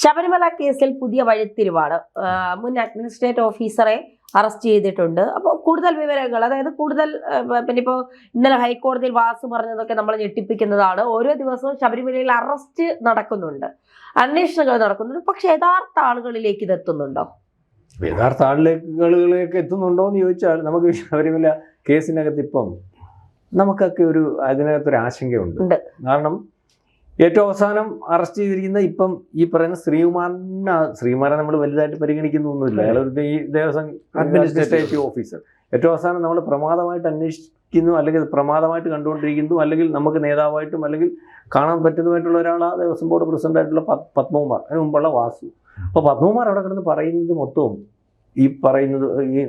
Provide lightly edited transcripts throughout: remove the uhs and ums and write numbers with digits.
ശബരിമല കേസിൽ പുതിയ വഴിത്തിരിവാണ്. മുൻ അഡ്മിനിസ്ട്രേറ്റീവ് ഓഫീസറെ അറസ്റ്റ് ചെയ്തിട്ടുണ്ട്. അപ്പോൾ കൂടുതൽ വിവരങ്ങൾ, അതായത് കൂടുതൽ പിന്നെ ഇപ്പോൾ ഇന്നലെ ഹൈക്കോടതിയിൽ വാസു പറഞ്ഞതൊക്കെ നമ്മൾ ഞെട്ടിപ്പിക്കുന്നതാണ്. ഓരോ ദിവസവും ശബരിമലയിൽ അറസ്റ്റ് നടക്കുന്നുണ്ട്, അന്വേഷണങ്ങൾ നടക്കുന്നുണ്ട്. പക്ഷെ യഥാർത്ഥ ആളുകളിലേക്ക് ഇത് എത്തുന്നുണ്ടോ? യഥാർത്ഥ ആളുകളിലേക്ക് എത്തുന്നുണ്ടോ എന്ന് ചോദിച്ചാൽ നമുക്ക് ശബരിമല കേസിനകത്ത് ഇപ്പം നമുക്കൊക്കെ അതിനകത്തൊരു ആശങ്കയുണ്ട്. കാരണം ഏറ്റവും അവസാനം അറസ്റ്റ് ചെയ്തിരിക്കുന്ന ഇപ്പം ഈ പറയുന്ന ശ്രീകുമാരനെ നമ്മൾ വലുതായിട്ട് പരിഗണിക്കുന്നൊന്നുമില്ല. അയാൾ ഈ ദേവസ്വം അഡ്മിനിസ്ട്രേറ്റീവ് ഓഫീസർ. ഏറ്റവും അവസാനം നമ്മൾ പ്രമാദമായിട്ട് അന്വേഷിക്കുന്നു, അല്ലെങ്കിൽ പ്രമാദമായിട്ട് കണ്ടുകൊണ്ടിരിക്കുന്നു, അല്ലെങ്കിൽ നമുക്ക് നേതാവായിട്ടും അല്ലെങ്കിൽ കാണാൻ പറ്റുന്നതായിട്ടുള്ള ഒരാളാണ് ദേവസ്വം ബോർഡ് പ്രസിഡന്റായിട്ടുള്ള പത്മകുമാർ. അതിന് മുമ്പുള്ള വാസു. അപ്പോൾ പത്മകുമാർ അവിടെ കിടന്ന് പറയുന്നത് മൊത്തവും ഈ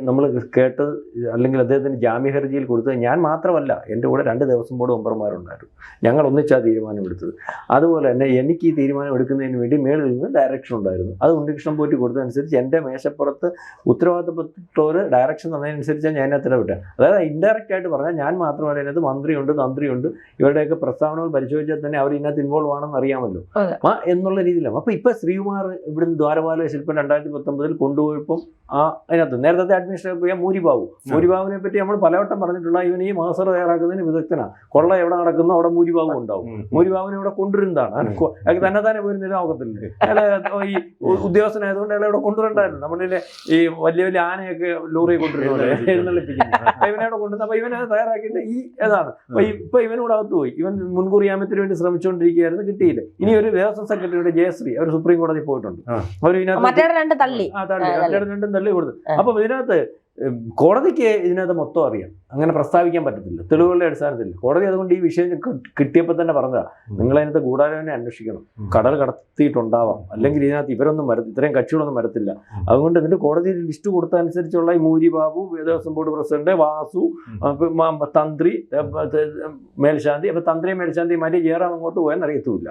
നമ്മൾ കേട്ടത്, അല്ലെങ്കിൽ അദ്ദേഹത്തിന് ജാമ്യ ഹർജിയിൽ കൊടുത്തത് ഞാൻ മാത്രമല്ല, എൻ്റെ കൂടെ 2 ദേവസ്വം ബോർഡ് മെമ്പർമാരുണ്ടായിരുന്നു. ഞങ്ങൾ ഒന്നിച്ചാണ് തീരുമാനം എടുത്തത്. അതുപോലെ തന്നെ എനിക്ക് ഈ തീരുമാനം എടുക്കുന്നതിന് വേണ്ടി മേളിൽ നിന്ന് ഡയറക്ഷൻ ഉണ്ടായിരുന്നു. അത് ഉണ്ണികൃഷ്ണൻ പോറ്റി കൊടുത്തതനുസരിച്ച് എൻ്റെ മേശപ്പുറത്ത് ഉത്തരവാദിത്തപ്പെട്ടവർ ഡയറക്ഷൻ തന്നതിനനുസരിച്ചാണ് ഞാൻ അതിനകത്ത് വിട്ടത്. അതായത് ഇൻഡയറക്റ്റ് ആയിട്ട് പറഞ്ഞാൽ ഞാൻ മാത്രമല്ല, അതിനകത്ത് മന്ത്രിയുണ്ട്, തന്ത്രിയുണ്ട്. ഇവരുടെയൊക്കെ പ്രസ്താവനകൾ പരിശോധിച്ചാൽ തന്നെ അവർ ഇതിനകത്ത് ഇൻവോൾവ് ആണെന്ന് അറിയാമല്ലോ എന്നുള്ള രീതിയിലാണ്. അപ്പോൾ ഇപ്പോൾ ശ്രീകുമാർ ഇവിടുന്ന് ദ്വാരപാല ശില്പം 2019 കൊണ്ടുപോയപ്പം അതിനകത്ത് നേരത്തെ അഡ്മിനിസ്ട്രേറ്റർ മൂരിബാബുവിനെ പറ്റി നമ്മൾ പലവട്ടം പറഞ്ഞിട്ടുള്ള, ഇവൻ ഈ മാസ്റ്റർ തയ്യാറാക്കുന്നതിന് വിദഗ്ധനാണ്. കൊള്ള എവിടെ നടക്കുന്നോ അവിടെ മൂരിബാബു ഉണ്ടാവും. മൂരിബാബുവിനെ ഇവിടെ കൊണ്ടുവരുന്നതാണ്. അയാൾക്ക് തന്നെ പോയിരുന്നില്ല നോക്കത്തില്ല. അയാളെ ഈ ഉദ്യോഗസ്ഥനായതുകൊണ്ട് അയാളെ ഇവിടെ കൊണ്ടുവരണ്ടായിരുന്നു. നമ്മളിലെ ഈ വലിയ വലിയ ആനയൊക്കെ ലോറിയെ കൊണ്ടുവരുന്നത് എഴുന്നള്ളിപ്പിക്കുന്നത്. ഇവനവിടെ കൊണ്ടുവന്ന് അപ്പോൾ ഇവനെ തയ്യാറാക്കിയിട്ട് ഏതാണ് ഇപ്പൊ ഇവനോട് അകത്ത് പോയി. ഇവൻ മുൻകൂർ ജാമ്യത്തിന് വേണ്ടി ശ്രമിച്ചുകൊണ്ടിരിക്കുകയായിരുന്നു, കിട്ടിയില്ല. ഇനി ഒരു ദേവസ്വം സെക്രട്ടറിയുടെ ജയശ്രീ അവർ സുപ്രീം കോടതി പോയിട്ടുണ്ട്. അവർ ഇതിനകത്ത് രണ്ടും തള്ളി കൊടുത്തു. അപ്പൊ ഇതിനകത്ത് കോടതിക്ക് ഇതിനകത്ത് മൊത്തം അറിയാം, അങ്ങനെ പ്രസ്താവിക്കാൻ പറ്റത്തില്ല തെളിവുകളുടെ അടിസ്ഥാനത്തിൽ. കോടതി അതുകൊണ്ട് ഈ വിഷയം കിട്ടിയപ്പോൾ തന്നെ പറഞ്ഞതാ, നിങ്ങൾ അതിനകത്ത് ഗൂഢാലോചന അന്വേഷിക്കണം, കടൽ കടത്തിയിട്ടുണ്ടാവാം, അല്ലെങ്കിൽ ഇതിനകത്ത് ഇത്രയും കക്ഷികളൊന്നും വരത്തില്ല. അതുകൊണ്ട് ഇതിന്റെ കോടതിയിൽ ലിസ്റ്റ് കൊടുത്തനുസരിച്ചുള്ള ഈ മൂരിബാബു, ദേവസ്വം ബോർഡ് പ്രസിഡന്റ്, വാസു, തന്ത്രി, മേൽശാന്തി. അപ്പൊ തന്ത്രിയും മേൽശാന്തിയും മാറ്റി ജയറാം അങ്ങോട്ട് പോയെന്ന് അറിയത്തുമില്ല,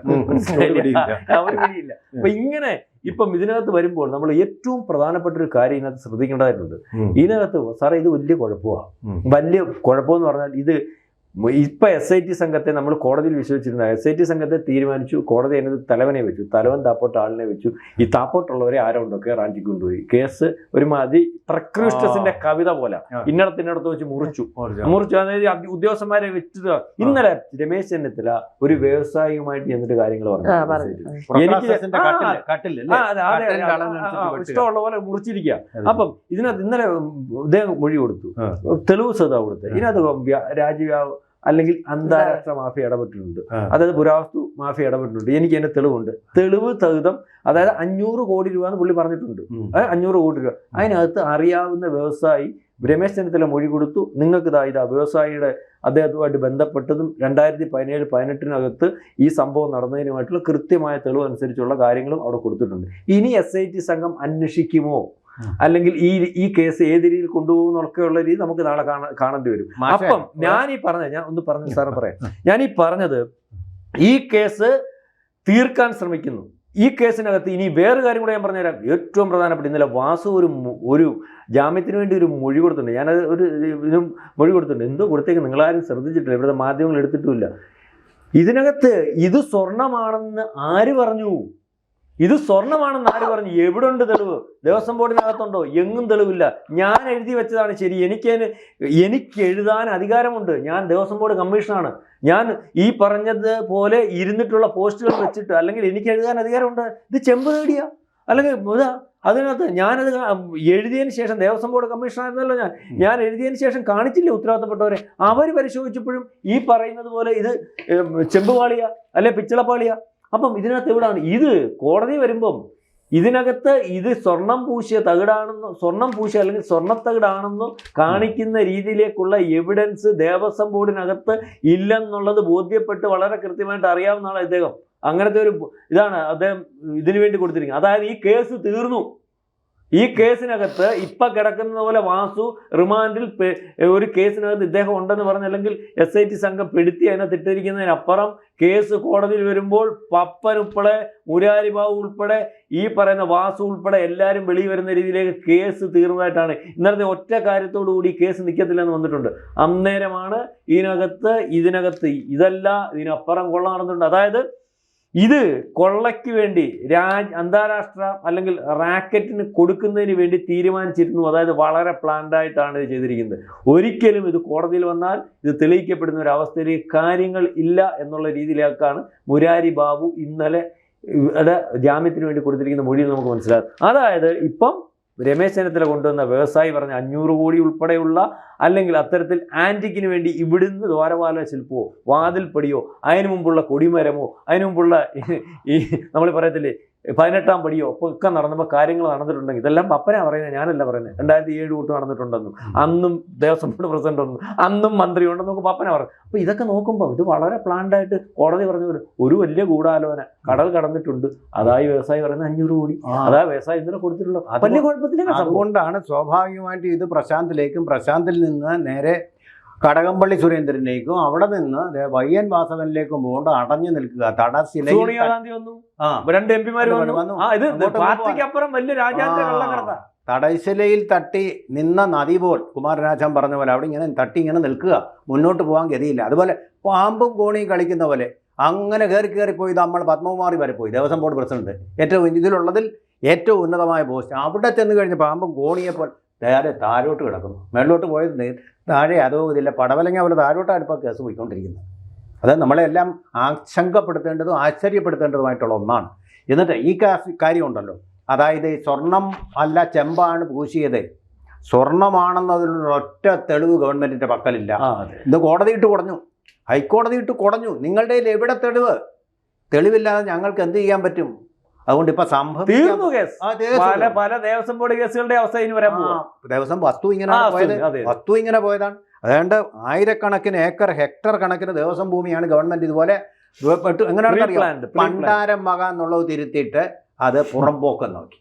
അവർ പിടിയില്ല. അപ്പൊ ഇങ്ങനെ ഇപ്പം ഇതിനകത്ത് വരുമ്പോൾ നമ്മൾ ഏറ്റവും പ്രധാനപ്പെട്ട ഒരു കാര്യം ഇതിനകത്ത് ശ്രദ്ധിക്കേണ്ടതായിട്ടുണ്ട്. ഇതിനകത്ത് സാറേ ഇത് വലിയ കുഴപ്പമാണ്. വലിയ കുഴപ്പമെന്ന് പറഞ്ഞാൽ ഇത് ഇപ്പം SIT സംഘത്തെ നമ്മൾ കോടതിയിൽ വിശ്വസിച്ചിരുന്ന SIT സംഘത്തെ തീരുമാനിച്ചു. കോടതി അതിനകത്ത് തലവനെ വെച്ചു, തലവൻ താപ്പോട്ട ആളിനെ വെച്ചു. ഈ താപ്പോട്ടുള്ളവരെ ആരോണ്ടൊക്കെ റാഞ്ചി കൊണ്ടുപോയി. കേസ് ഒരുമാതിരി പ്രക്രൂസ്റ്റസിന്റെ കവിത പോലെ ഇന്നടത്ത് വെച്ച് മുറിച്ചു. അതായത് ഉദ്യോഗസ്ഥന്മാരെ വെച്ചത്. ഇന്നലെ രമേശ് ചെന്നിത്തല ഒരു വ്യവസായിയുമായിട്ട് ചെന്നിട്ട് കാര്യങ്ങൾ പറഞ്ഞു. എനിക്ക് ഇഷ്ടമുള്ള പോലെ മുറിച്ചിരിക്കുക. അപ്പം ഇതിനകത്ത് ഇന്നലെ ഇദ്ദേഹം മൊഴി കൊടുത്തു, തെളിവ് സദാ കൊടുത്തത്. ഇതിനകത്ത് രാജ്യവ്യാപ അല്ലെങ്കിൽ അന്താരാഷ്ട്ര മാഫിയ ഇടപെട്ടിട്ടുണ്ട്, അതായത് പുരാവസ്തു മാഫിയ ഇടപെട്ടിട്ടുണ്ട്. എനിക്ക് അതിന്റെ തെളിവുണ്ട്. തെളിവ് സഹിതം, അതായത് 500 കോടി രൂപ എന്ന് പുള്ളി പറഞ്ഞിട്ടുണ്ട്. 500 കോടി രൂപ. അതിനകത്ത് അറിയാവുന്ന വ്യവസായി രമേശ് ചെന്നിത്തല മൊഴി കൊടുത്തു. നിങ്ങൾക്ക് ഇതാ വ്യവസായിയുടെ അദ്ദേഹത്തുമായിട്ട് ബന്ധപ്പെട്ടതും 2017-18 ഈ സംഭവം നടന്നതിനുമായിട്ടുള്ള കൃത്യമായ തെളിവ് അനുസരിച്ചുള്ള കാര്യങ്ങളും അവിടെ കൊടുത്തിട്ടുണ്ട്. ഇനി SIT സംഘം അന്വേഷിക്കുമോ, അല്ലെങ്കിൽ ഈ കേസ് ഏത് രീതിയിൽ കൊണ്ടുപോകുന്നൊക്കെയുള്ള രീതി നമുക്ക് നാളെ കാണേണ്ടി വരും. അപ്പം ഞാൻ ഒന്ന് പറഞ്ഞ സാറ് പറയാം. ഞാൻ ഈ പറഞ്ഞത്, ഈ കേസ് തീർക്കാൻ ശ്രമിക്കുന്നു. ഈ കേസിനകത്ത് ഇനി വേറെ കാര്യം കൂടെ ഞാൻ പറഞ്ഞുതരാം. ഏറ്റവും പ്രധാനപ്പെട്ട, ഇന്നലെ വാസു ഒരു ജാമ്യത്തിന് വേണ്ടി ഒരു മൊഴി കൊടുത്തിട്ടുണ്ട്. ഞാനത് ഇതിനും മൊഴി കൊടുത്തിട്ടുണ്ട്. എന്തോ കൊടുത്തേക്ക് നിങ്ങളാരും ശ്രദ്ധിച്ചിട്ടില്ല, ഇവിടുത്തെ മാധ്യമങ്ങൾ എടുത്തിട്ടുമില്ല. ഇതിനകത്ത് ഇത് സ്വർണമാണെന്ന് ആര് പറഞ്ഞു? ഇത് സ്വർണമാണെന്ന് ആര് പറഞ്ഞു? എവിടെ ഉണ്ട് തെളിവ്? ദേവസ്വം ബോർഡിനകത്തുണ്ടോ? എങ്ങും തെളിവില്ല. ഞാൻ എഴുതി വെച്ചതാണ് ശരി. എനിക്ക് എഴുതാൻ അധികാരമുണ്ട്. ഞാൻ ദേവസ്വം ബോർഡ് കമ്മീഷണറാണ്. ഞാൻ ഈ പറഞ്ഞത് പോലെ ഇരുന്നിട്ടുള്ള പോസ്റ്റുകൾ വെച്ചിട്ട്, അല്ലെങ്കിൽ എനിക്ക് എഴുതാൻ അധികാരമുണ്ട്. ഇത് ചെമ്പ് നേടിയ, അല്ലെങ്കിൽ അതിനകത്ത് ഞാനത് എഴുതിയതിന് ശേഷം, ദേവസ്വം ബോർഡ് കമ്മീഷണറായിരുന്നല്ലോ ഞാൻ എഴുതിയതിന് ശേഷം കാണിച്ചില്ലേ ഉത്തരവാദിത്തപ്പെട്ടവരെ? അവർ പരിശോധിച്ചപ്പോഴും ഈ പറയുന്നത് പോലെ ഇത് ചെമ്പുപാളിയ അല്ലെ പിച്ചളപ്പാളിയ. അപ്പം ഇതിനകത്ത് എവിടാണ് ഇത്? കോടതി വരുമ്പം ഇതിനകത്ത് ഇത് സ്വർണം പൂശിയ അല്ലെങ്കിൽ സ്വർണ്ണത്തകിടാണെന്നോ കാണിക്കുന്ന രീതിയിലേക്കുള്ള എവിഡൻസ് ദേവസ്വം ബോർഡിനകത്ത് ഇല്ലെന്നുള്ളത് ബോധ്യപ്പെട്ട് വളരെ കൃത്യമായിട്ട് അറിയാവുന്ന ആളാണ് ഇദ്ദേഹം. അങ്ങനത്തെ ഇതാണ് അദ്ദേഹം ഇതിനു വേണ്ടി കൊടുത്തിരിക്കുന്നത്. അതായത് ഈ കേസ് തീർന്നു. ഈ കേസിനകത്ത് ഇപ്പം കിടക്കുന്ന പോലെ വാസു റിമാൻഡിൽ ഒരു കേസിനകത്ത് ഇദ്ദേഹം ഉണ്ടെന്ന് പറഞ്ഞ്, അല്ലെങ്കിൽ SIT സംഘം പെടുത്തി അതിനകത്ത് ഇട്ടിരിക്കുന്നതിനപ്പുറം കേസ് കോടതിയിൽ വരുമ്പോൾ പപ്പൻ ഉൾപ്പെടെ, മുരാരി ബാബു ഉൾപ്പെടെ, ഈ പറയുന്ന വാസു ഉൾപ്പെടെ എല്ലാവരും വെളിയിൽ വരുന്ന രീതിയിലേക്ക് കേസ് തീർന്നതായിട്ടാണ്. ഇന്നലത്തെ ഒറ്റ കാര്യത്തോടു കൂടി കേസ് നിൽക്കത്തില്ലെന്ന് വന്നിട്ടുണ്ട്. അന്നേരമാണ് ഇതിനകത്ത് ഇതല്ല, ഇതിനപ്പുറം കൊള്ള നടന്നിട്ടുണ്ട്. അതായത് ഇത് കൊള്ളയ്ക്ക് വേണ്ടി അന്താരാഷ്ട്ര അല്ലെങ്കിൽ റാക്കറ്റിന് കൊടുക്കുന്നതിന് വേണ്ടി തീരുമാനിച്ചിരുന്നു. അതായത് വളരെ പ്ലാൻഡ് ആയിട്ടാണ് ഇത് ചെയ്തിരിക്കുന്നത്. ഒരിക്കലും ഇത് കോടതിയിൽ വന്നാൽ ഇത് തെളിയിക്കപ്പെടുന്ന ഒരു അവസ്ഥയിലേക്ക് കാര്യങ്ങൾ ഇല്ല എന്നുള്ള രീതിയിലേക്കാണ് മുരാരി ബാബു ഇന്നലെ ജാമ്യത്തിന് വേണ്ടി കൊടുത്തിരിക്കുന്ന മൊഴിയിൽ നമുക്ക് മനസ്സിലാകും. അതായത് ഇപ്പം രമേശ് ചെന്നിത്തല കൊണ്ടുവന്ന വ്യവസായി പറഞ്ഞ 500 കോടി ഉൾപ്പെടെയുള്ള അല്ലെങ്കിൽ അത്തരത്തിൽ ആൻറ്റിക്കിന് വേണ്ടി ഇവിടുന്ന് ദ്വാരപാല ശില്പമോ വാതിൽപ്പടിയോ അതിനു മുമ്പുള്ള കൊടിമരമോ അതിനു മുമ്പുള്ള ഈ നമ്മൾ പറയത്തില്ലേ 18-ാം പടിയോ ഒക്കെ നടന്നപ്പോൾ കാര്യങ്ങൾ നടന്നിട്ടുണ്ടെങ്കിൽ ഇതെല്ലാം പപ്പനാ പറയുന്നത്, ഞാനല്ല പറയുന്നത്. 2007 തൊട്ട് നടന്നിട്ടുണ്ടെന്നും അന്നും ദേവസ്വം ബോർഡ് പ്രസിഡന്റ് ഉണ്ടെന്നും അന്നും മന്ത്രി ഉണ്ടെന്നും നമുക്ക് പപ്പന പറഞ്ഞു. അപ്പോൾ ഇതൊക്കെ നോക്കുമ്പോൾ ഇത് വളരെ പ്ലാൻഡായിട്ട് കോടതി പറഞ്ഞ ഒരു വലിയ ഗൂഢാലോചന കടൽ കടന്നിട്ടുണ്ട്. അതായി വ്യവസായി പറയുന്നത് 500 കോടി. അതാ വ്യവസായി ഇന്നലെ കൊടുത്തിട്ടുള്ളത്. വലിയ കുഴപ്പത്തിലേക്ക് അതുകൊണ്ടാണ് സ്വാഭാവികമായിട്ടും ഇത് പ്രശാന്തിലേക്കും പ്രശാന്തിൽ നിന്ന് നേരെ കടകംപള്ളി സുരേന്ദ്രനിലേക്കും അവിടെ നിന്ന് വയ്യൻ വാസവനിലേക്കും പോകൊണ്ട് അടഞ്ഞു നിൽക്കുക. തടശിലയിൽ സോണിയാഗാന്ധി വന്നു, 2 MP വന്നു. പാർട്ടിക്കപ്പുറം വലിയ രാജ്യാന്തര കള്ളക്കടത്ത. തടശിലയിൽ തട്ടി നിന്ന നദി പോൽ കുമാരനാശാൻ പറഞ്ഞ പോലെ അവിടെ ഇങ്ങനെ തട്ടി ഇങ്ങനെ നിൽക്കുക, മുന്നോട്ട് പോകാൻ ഗതിയില്ല. അതുപോലെ പാമ്പും കോണിയും കളിക്കുന്ന പോലെ അങ്ങനെ കയറിപ്പോയി നമ്മൾ പത്മകുമാറി വരെ പോയി, ദേവസ്വം ബോർഡ് പ്രസിഡന്റ്, ഇതിലുള്ളതിൽ ഏറ്റവും ഉന്നതമായ പോസ്റ്റ്. അവിടെ ചെന്ന് കഴിഞ്ഞ പാമ്പും കോണിയെപ്പോൾ നേരെ താഴോട്ട് കിടക്കുന്നു. മേളിലോട്ട് പോയത് താഴെ അതോ ഇതില്ല പടവലങ്ങ പോലെ താഴോട്ടാണ് ഇപ്പോൾ കേസ് പോയിക്കൊണ്ടിരിക്കുന്നത്. അത് നമ്മളെല്ലാം ആശങ്കപ്പെടുത്തേണ്ടതും ആശ്ചര്യപ്പെടുത്തേണ്ടതുമായിട്ടുള്ള ഒന്നാണ്. എന്നിട്ട് ഈ കാര്യമുണ്ടല്ലോ, അതായത് സ്വർണം അല്ല ചെമ്പാണ് പൂശിയത്, സ്വർണമാണെന്നതിനുള്ള ഒറ്റ തെളിവ് ഗവൺമെന്റിന്റെ പക്കലില്ല. ഇത് കോടതി ഇട്ട് കുടഞ്ഞു, ഹൈക്കോടതി ഇട്ട് കുടഞ്ഞു. നിങ്ങളുടെ എവിടെ തെളിവില്ലാതെ ഞങ്ങൾക്ക് എന്ത് ചെയ്യാൻ പറ്റും? അതുകൊണ്ട് ഇപ്പൊ തീർന്നു കേസ്. പല ദേവസ്വം ബോർഡ് കേസുകളുടെ അവസ്ഥ ഇനി വരാൻ പോവാ. ദേവസ്വം വസ്തു ഇങ്ങനെ പോയതാണ്. അതുകൊണ്ട് ആയിരക്കണക്കിന് ഹെക്ടർ കണക്കിന് ദേവസ്വം ഭൂമിയാണ് ഗവൺമെന്റ് ഇതുപോലെ എങ്ങനെയാണെന്ന് പണ്ടാരം മക എന്നുള്ളത് തിരുത്തിയിട്ട് അത് പുറംപോക്കം നോക്കി.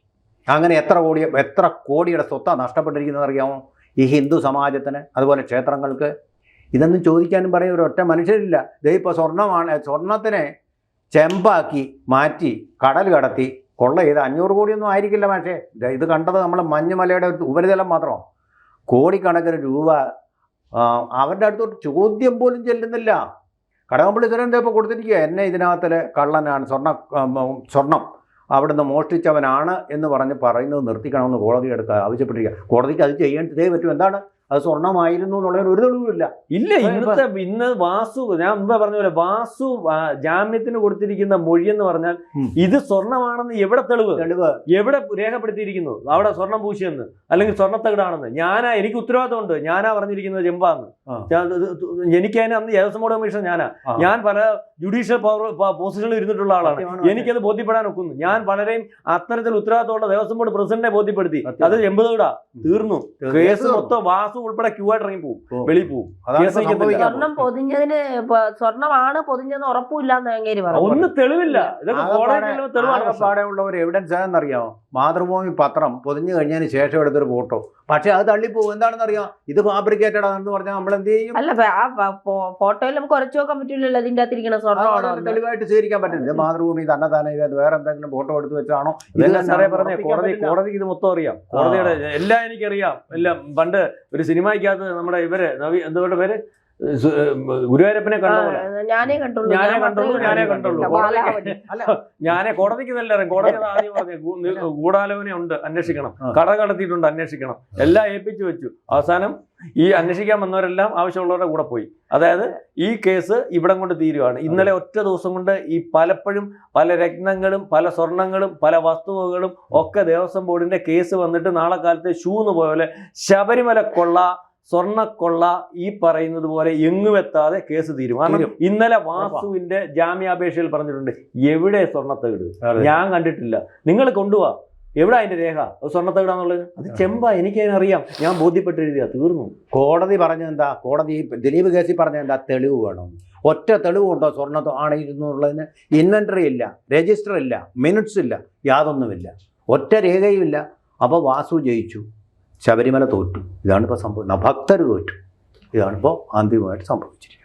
അങ്ങനെ എത്ര കോടിയുടെ സ്വത്താണ് നഷ്ടപ്പെട്ടിരിക്കുന്നത് അറിയാമോ ഈ ഹിന്ദു സമാജത്തിന്, അതുപോലെ ക്ഷേത്രങ്ങൾക്ക്? ഇതൊന്നും ചോദിക്കാനും പറയും ഒരൊറ്റ മനുഷ്യരില്ല. ഇപ്പോൾ സ്വർണത്തിനെ ചെമ്പാക്കി മാറ്റി കടൽ കടത്തി കൊള്ള ചെയ്ത് 500 കോടിയൊന്നും ആയിരിക്കില്ല. പക്ഷേ ഇത് കണ്ടത് നമ്മൾ മഞ്ഞുമലയുടെ ഉപരിതലം മാത്രമാണ്. കോടിക്കണക്കിന് രൂപ അവരുടെ അടുത്തോട്ട് ചോദ്യം പോലും ചെല്ലുന്നില്ല. കടകംപള്ളി സുരേന്ദ്രൻ ഇപ്പോൾ കൊടുത്തിരിക്കുക, എന്നെ ഇതിനകത്തിൽ കള്ളനാണ്, സ്വർണം അവിടുന്ന് മോഷ്ടിച്ചവനാണ് എന്ന് പറയുന്നത് നിർത്തിക്കണമെന്ന് കോടതി എടുത്ത് ആവശ്യപ്പെട്ടിരിക്കുക. കോടതിക്ക് അത് ചെയ്യേണ്ടതേ പറ്റും. എന്താണ് അത് സ്വർണ്ണമായിരുന്നു എന്നുള്ളതിന് ഒരു തെളിവുമില്ല. ഇന്ന് വാസു, ഞാൻ മുമ്പേ പറഞ്ഞ പോലെ വാസു ജാമ്യത്തിന് കൊടുത്തിരിക്കുന്ന മൊഴി എന്ന് പറഞ്ഞാൽ ഇത് സ്വർണ്ണമാണെന്ന് എവിടെ തെളിവ് എവിടെ രേഖപ്പെടുത്തിയിരിക്കുന്നു? അവിടെ സ്വർണം പൂശിയെന്ന് അല്ലെങ്കിൽ സ്വർണ്ണത്തകിടാണെന്ന് എനിക്ക് ഉത്തരവാദിത്തമുണ്ട്. ഞാനാ പറഞ്ഞിരിക്കുന്നത് ചെമ്പാന്ന്. എനിക്കതിന് അന്ന് ദേവസ്വം ബോർഡ് കമ്മീഷൻ ഞാൻ പല ജുഡീഷ്യൽ പോസ്റ്റുകളിൽ ഇരുന്നിട്ടുള്ള ആളാണ്. എനിക്കത് ബോധ്യപ്പെടാൻ ഒക്കുന്നു. ഞാൻ പലരെയും അത്തരത്തിൽ ഉത്തരവാദിത്തമുള്ള ദേവസ്വം ബോർഡ് പ്രസിഡന്റിനെ ബോധ്യപ്പെടുത്തി. അത് ചെമ്പുതകിടാ, തീർന്നു. കേസ് മൊത്തം വാസു ഉൾപ്പെടെ ക്യൂ ആയിട്ട് ഇറങ്ങി പോകും, വെളിയിൽ പോകും. സ്വർണം പൊതിഞ്ഞതിന് സ്വർണ്ണമാണ് പൊതിഞ്ഞതെന്ന് ഉറപ്പില്ല, ഒന്നും തെളിവില്ല. ഉള്ള ഒരു എവിഡൻസ് ആണെന്നറിയാമോ? മാതൃഭൂമി പത്രം പൊതിഞ്ഞു കഴിഞ്ഞതിന് ശേഷം എടുത്തൊരു ഫോട്ടോ. പക്ഷെ അത് തള്ളിപ്പോകും. എന്താണെന്ന് അറിയാം, ഇത് ഫാബ്രിക്കേറ്റഡ് ആണെന്ന് പറഞ്ഞാൽ നമ്മൾ എന്ത് ചെയ്യും? അല്ല, ഫോട്ടോയിൽ നമുക്ക് ഉറച്ചു നോക്കാൻ പറ്റില്ലല്ലോ ഇതിന്റെ അകത്തിരിക്കുന്ന സ്വർണ്ണം തെളിവായിട്ട് സ്വീകരിക്കാൻ പറ്റില്ല. മാതൃഭൂമി തന്നെ ഇത് വേറെ എന്തെങ്കിലും ഫോട്ടോ എടുത്ത് വെച്ചാണോ? കോടതിക്ക് ഇത് മൊത്തം അറിയാം. കോടതിയുടെ എല്ലാം എനിക്കറിയാം. എല്ലാം പണ്ട് ഒരു സിനിമയ്ക്കകത്ത് നമ്മുടെ ഇവര് എന്തുകൊണ്ട് പേര് ഗുരുവായൂരപ്പനെ ഞാനേ കണ്ടുള്ളൂ. കോടതിക്ക് നല്ല അറിയാം. കോടതി ആദ്യം പറഞ്ഞു ഗൂഢാലോചന ഉണ്ട്, അന്വേഷിക്കണം, കട കടത്തിയിട്ടുണ്ട്, അന്വേഷിക്കണം, എല്ലാം ഏൽപ്പിച്ചു വെച്ചു. അവസാനം ഈ അന്വേഷിക്കാൻ വന്നവരെല്ലാം ആവശ്യമുള്ളവരുടെ കൂടെ പോയി. അതായത് ഈ കേസ് ഇവിടം കൊണ്ട് തീരുവാണ്. ഇന്നലെ ഒറ്റ ദിവസം കൊണ്ട് ഈ പലപ്പോഴും പല രത്നങ്ങളും പല സ്വർണങ്ങളും പല വസ്തുവകകളും ഒക്കെ ദേവസ്വം ബോർഡിന്റെ കേസ് വന്നിട്ട് നാളെ കാലത്ത് ഷൂന്ന് പോലെ ശബരിമല കൊള്ള, സ്വർണ്ണക്കൊള്ള ഈ പറയുന്നത് പോലെ എങ്ങുമെത്താതെ കേസ് തീരും. കാരണം ഇന്നലെ വാസുവിന്റെ ജാമ്യാപേക്ഷയിൽ പറഞ്ഞിട്ടുണ്ട്, എവിടെ സ്വർണ്ണത്തകിട് ഞാൻ കണ്ടിട്ടില്ല, നിങ്ങൾ കൊണ്ടുപോവാ, എവിടെ അതിന്റെ രേഖ? സ്വർണ്ണത്തകിടാന്നുള്ളത് അത് ചെമ്പാ, എനിക്കതിനറിയാം, ഞാൻ ബോധ്യപ്പെട്ടിരുതിയാ, തീർന്നു. കോടതി പറഞ്ഞെന്താ? കോടതി ദിലീപ് കേസിൽ പറഞ്ഞെന്താ? തെളിവ് വേണം. ഒറ്റ തെളിവുണ്ടോ സ്വർണ്ണ ആണെന്നുള്ളതിന്? ഇൻവെന്ററി ഇല്ല, രജിസ്റ്റർ ഇല്ല, മിനിറ്റ്സ് ഇല്ല, യാതൊന്നുമില്ല, ഒറ്റ രേഖയുമില്ല. അപ്പോൾ വാസു ജയിച്ചു, ശബരിമല തോറ്റു. ഇതാണിപ്പോൾ സംഭവം. ഭക്തർ തോറ്റു. ഇതാണിപ്പോൾ അന്തിമമായിട്ട് സംഭവിച്ചിരിക്കുന്നത്.